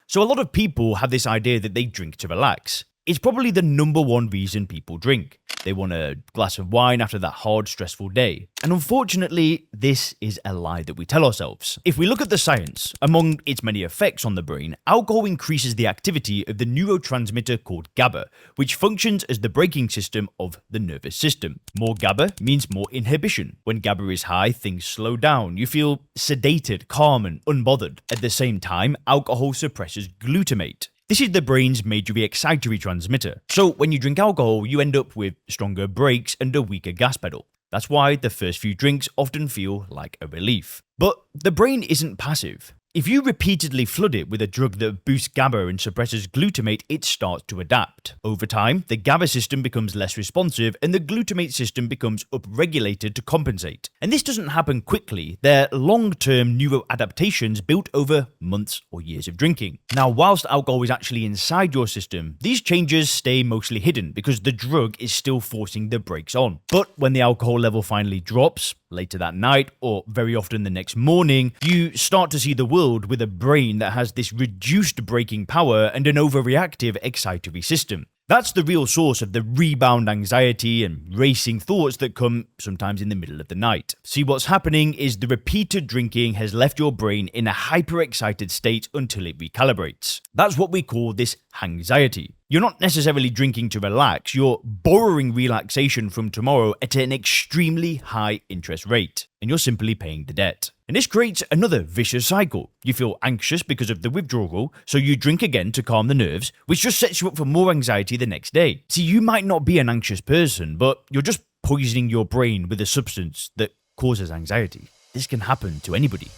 So a lot of people have this idea that they drink to relax. It's probably the number one reason people drink. They want a glass of wine after that hard, stressful day. And unfortunately, this is a lie that we tell ourselves. If we look at the science, among its many effects on the brain, alcohol increases the activity of the neurotransmitter called GABA, which functions as the braking system of the nervous system. More GABA means more inhibition. When GABA is high, things slow down. You feel sedated, calm, and unbothered. At the same time, alcohol suppresses glutamate. This is the brain's major excitatory transmitter. So when you drink alcohol, you end up with stronger brakes and a weaker gas pedal. That's why the first few drinks often feel like a relief. But the brain isn't passive. If you repeatedly flood it with a drug that boosts GABA and suppresses glutamate, it starts to adapt. Over time, the GABA system becomes less responsive and the glutamate system becomes upregulated to compensate. And this doesn't happen quickly. They're long-term neuroadaptations built over months or years of drinking. Now, whilst alcohol is actually inside your system, these changes stay mostly hidden because the drug is still forcing the brakes on. But when the alcohol level finally drops, later that night, or very often the next morning, you start to see the world with a brain that has this reduced braking power and an overreactive excitatory system. That's the real source of the rebound anxiety and racing thoughts that come sometimes in the middle of the night. See, what's happening is the repeated drinking has left your brain in a hyper-excited state until it recalibrates. That's what we call this hangxiety. You're not necessarily drinking to relax, you're borrowing relaxation from tomorrow at an extremely high interest rate, and you're simply paying the debt. And this creates another vicious cycle. You feel anxious because of the withdrawal, so you drink again to calm the nerves, which just sets you up for more anxiety the next day. See, you might not be an anxious person, but you're just poisoning your brain with a substance that causes anxiety. This can happen to anybody.